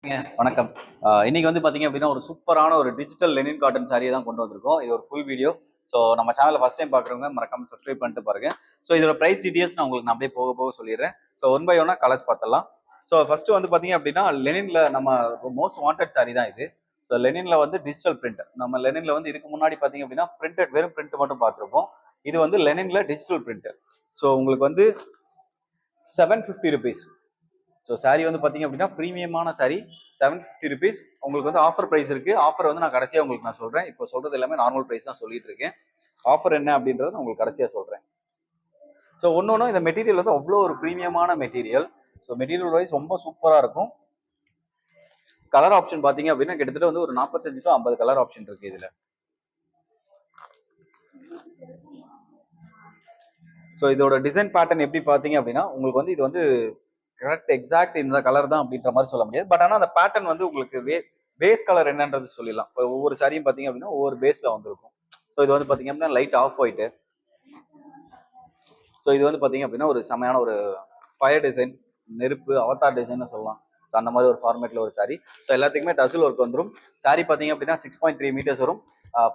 வணக்கம். இன்னைக்கு வந்து பார்த்தீங்க அப்படின்னா, ஒரு சூப்பரான ஒரு டிஜிட்டல் லெனின் காட்டன் சாரிய தான் கொண்டு வந்திருக்கோம். இது ஒரு ஃபுல் வீடியோ. ஸோ நம்ம சேனல ஃபர்ஸ்ட் டைம் பார்க்குறவங்க மறக்காம சப்ஸ்கிரைப் பண்ணிட்டு பாருங்க. ஸோ இதோட பிரைஸ் டீட்டெயில்ஸ் நான் உங்களுக்கு அப்படியே போக போக சொல்லிடுறேன். ஸோ ஒன் பை ஒன்னா கலர்ஸ் பார்த்துடலாம். ஸோ ஃபர்ஸ்ட் வந்து பார்த்தீங்க அப்படின்னா, லெனின்ல நம்ம மோஸ்ட் வாண்டட் சாரி தான் இது. ஸோ லெனின்ல வந்து டிஜிட்டல் பிரிண்ட். நம்ம லெனின்ல வந்து இதுக்கு முன்னாடி பார்த்தீங்க அப்படின்னா, பிரிண்டட் வெறும் பிரிண்ட் மட்டும் பார்த்துருப்போம். இது வந்து லெனின்ல டிஜிட்டல் பிரிண்ட். ஸோ உங்களுக்கு வந்து ₹750. ஸோ சாரி வந்து பார்த்தீங்க அப்படின்னா ப்ரீமியமான சாரி ₹750. உங்களுக்கு வந்து ஆஃபர் ப்ரைஸ் இருக்கு. ஆஃபர் வந்து நான் கடைசியாக உங்களுக்கு நான் சொல்றேன். இப்போ சொல்றது எல்லாமே நார்மல் ப்ரைஸ் தான் சொல்லிட்டு இருக்கேன். ஆஃபர் என்ன அப்படின்றத நான் உங்களுக்கு கடைசியாக சொல்றேன். ஸோ ஒன்னொன்னும் இந்த மெட்டீரியல் வந்து அவ்வளோ ஒரு ப்ரீமியமான மெட்டீரியல். ஸோ மெட்டீரியல் வைஸ் ரொம்ப சூப்பராக இருக்கும். கலர் ஆப்ஷன் பார்த்தீங்க அப்படின்னா கிட்டத்தட்ட வந்து ஒரு 45 to 50 கலர் ஆப்ஷன் இருக்கு இதுல. ஸோ இதோட டிசைன் பேட்டர்ன் எப்படி பார்த்தீங்க அப்படின்னா உங்களுக்கு வந்து இது வந்து கரெக்ட் எக்ஸாக்ட் இந்த கலர் தான் அப்படின்ற மாதிரி சொல்ல முடியாது. பட் ஆனால் அந்த பேட்டர்ன் வந்து உங்களுக்கு பேஸ் கலர் என்னன்றது சொல்லிடலாம். இப்போ ஒவ்வொரு சாரியும் பார்த்தீங்க அப்படின்னா ஒவ்வொரு பேஸ்ல வந்துருக்கும். ஸோ இது வந்து பார்த்தீங்க அப்படின்னா லைட் ஆஃப் ஒயிட். ஸோ இது வந்து பார்த்தீங்க அப்படின்னா ஒரு செமையான ஒரு ஃபயர் டிசைன், நெருப்பு அவதார் டிசைன் சொல்லலாம். ஸோ அந்த மாதிரி ஒரு ஃபார்மேட்ல ஒரு சாரி. ஸோ எல்லாத்துக்குமே டசில் ஒர்க் வந்துடும். சாரி பார்த்தீங்க அப்படின்னா 6.3 meters வரும்.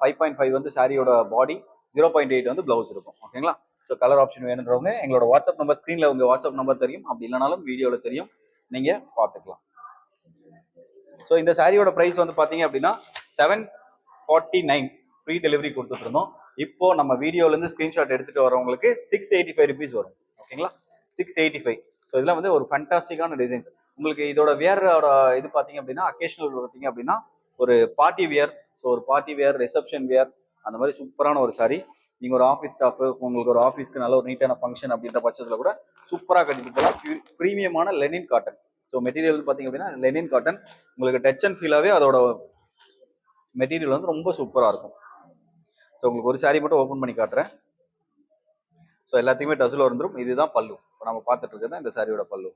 5.5 வந்து சாரியோட பாடி, 0.8 வந்து பிளவுஸ் இருக்கும். ஓகேங்களா? ஸோ கலர் ஆப்ஷன் வேணுன்றவங்க எங்களோட வாட்ஸ்அப் நம்பர் ஸ்க்ரீனில் உங்கள் வாட்ஸ்அப் நம்பர் தெரியும். அப்படி இல்லைனாலும் வீடியோவில் தெரியும், நீங்கள் பார்த்துக்கலாம். ஸோ இந்த சாரியோட ப்ரைஸ் வந்து பார்த்தீங்க அப்படின்னா 749 ஃப்ரீ டெலிவரி கொடுத்துட்டு இருந்தோம். இப்போ நம்ம வீடியோலேருந்து ஸ்க்ரீன்ஷாட் எடுத்துகிட்டு வரவங்களுக்கு ₹685 வரும். ஓகேங்களா? 685. ஸோ இதெல்லாம் வந்து ஒரு ஃபண்டாஸ்டிக்கான டிசைன்ஸ். உங்களுக்கு இதோட வேரோட இது பார்த்தீங்க அப்படின்னா அக்கேஷனல் பார்த்தீங்க அப்படின்னா ஒரு பார்ட்டி வியர். ஸோ ஒரு பார்ட்டி வியர், ரிசப்ஷன் வியர், அந்த மாதிரி சூப்பரான ஒரு சாரி. நீங்கள் ஒரு ஆஃபீஸ் ஸ்டாஃப், உங்களுக்கு ஒரு ஆஃபீஸ்க்கு நல்ல ஒரு நீட்டான ஃபங்க்ஷன் அப்படின்ற பட்சத்தில் கூட சூப்பராக கட்டிட்டு போகலாம். ப்ரீமியமான லெனின் காட்டன். ஸோ மெட்டீரியல் பார்த்தீங்க அப்படின்னா லெனின் காட்டன். உங்களுக்கு டச் அண்ட் ஃபீலாகவே அதோட மெட்டீரியல் வந்து ரொம்ப சூப்பராக இருக்கும். ஸோ உங்களுக்கு ஒரு சாரி மட்டும் ஓப்பன் பண்ணி காட்டுறேன். ஸோ எல்லாத்தையுமே டசில் வந்துடும். இதுதான் பல்லு. இப்போ நம்ம பார்த்துட்டு இருக்கிறது இந்த சாரியோட பல்லு.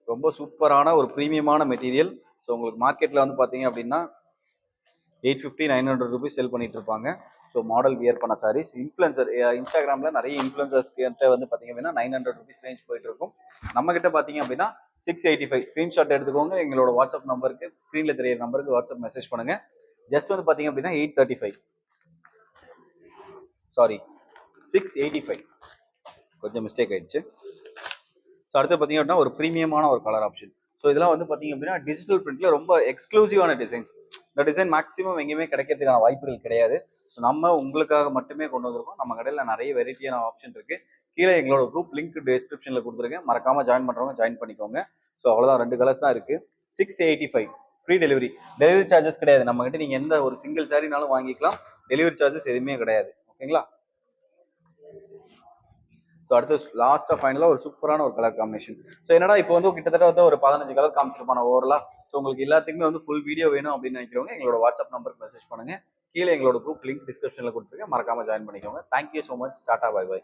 ரொம்ப சூப்பரான ஒரு ப்ரீமியமான மெட்டீரியல். ஸோ உங்களுக்கு மார்க்கெட்டில் வந்து பார்த்தீங்க அப்படின்னா ₹850-900 செல் பண்ணிட்டு இருப்பாங்க. ஸோ மாடல் வியர் பண்ண சாரீஸ். இன்ஃப்ளூயன்சர் இன்ஸ்டாகிராமில் நிறைய இன்ஃப்ளூயன்சர்ஸ் கிட்ட வந்து பார்த்தீங்க அப்படின்னா ₹900 ரேஞ்ச் போயிட்டு இருக்கும். நம்ம கிட்ட பார்த்தீங்க அப்படின்னா 685. ஸ்க்ரீன்ஷாட் எடுத்துக்கோங்க. எங்களோட வாட்ஸ்அப் நம்பருக்கு ஸ்க்ரீனில் தெரியிற நம்பருக்கு வாட்ஸ்அப் மெசேஜ் பண்ணுங்க. ஜஸ்ட் வந்து பார்த்தீங்க அப்படின்னா 835, சாரி 685, கொஞ்சம் மிஸ்டேக் ஆயிடுச்சு. ஸோ அடுத்து பார்த்தீங்க அப்படின்னா ஒரு ப்ரீமியமான ஒரு கலர் ஆப்ஷன். ஸோ இதெல்லாம் வந்து பார்த்தீங்க அப்படின்னா டிஜிட்டல் பிரிண்ட்ல ரொம்ப எக்ஸ்க்ளூசிவான டிசைன்ஸ். இந்த டிசைன் மேக்ஸிமம் எங்கேயுமே கிடைக்கிறதுக்கான வாய்ப்புகள் கிடையாது. ஸோ நம்ம உங்களுக்காக மட்டுமே கொண்டு வந்திருக்கோம். நம்ம கடையில் நிறைய வெரைட்டியான ஆப்ஷன் இருக்கு. கீழே எங்களோட குரூப் லிங்க் டிஸ்கிரிப்ஷனில் கொடுத்துருக்கேன். மறக்காம ஜாயின் பண்ணுறவங்க ஜாயின் பண்ணிக்கோங்க. ஸோ அவ்வளோதான், 2 கலர்ஸ் தான் இருக்கு. 685 ஃப்ரீ டெலிவரி. டெலிவரி சார்ஜஸ் கிடையாது. நம்ம கிட்ட நீங்கள் எந்த ஒரு சிங்கிள் சாரினாலும் வாங்கிக்கலாம். டெலிவரி சார்ஜஸ் எதுவுமே கிடையாது. ஓகேங்களா? ஸோ அடுத்து லாஸ்ட்டாக ஃபைனலாக ஒரு சூப்பரான ஒரு கலர் காம்பினேஷன். ஸோ என்னடா இப்போ வந்து கிட்டத்தட்ட வந்து ஒரு 15 கலர் காமிச்சிருப்பான ஓவரலா. ஸோ உங்களுக்கு எல்லாத்துக்குமே வந்து ஃபுல் வீடியோ வேணும் அப்படின்னு நினைக்கிறவங்க எங்களோட வாட்ஸ்அப் நம்பருக்கு மெசேஜ் பண்ணுங்க. கீழே எங்களோட குரூப் லிங்க் டிஸ்கிரிப்ஷனில் கொடுத்துருக்கேன். மறக்காம ஜாயின் பண்ணிக்கோங்க. Thank you so much. Tata, bye by.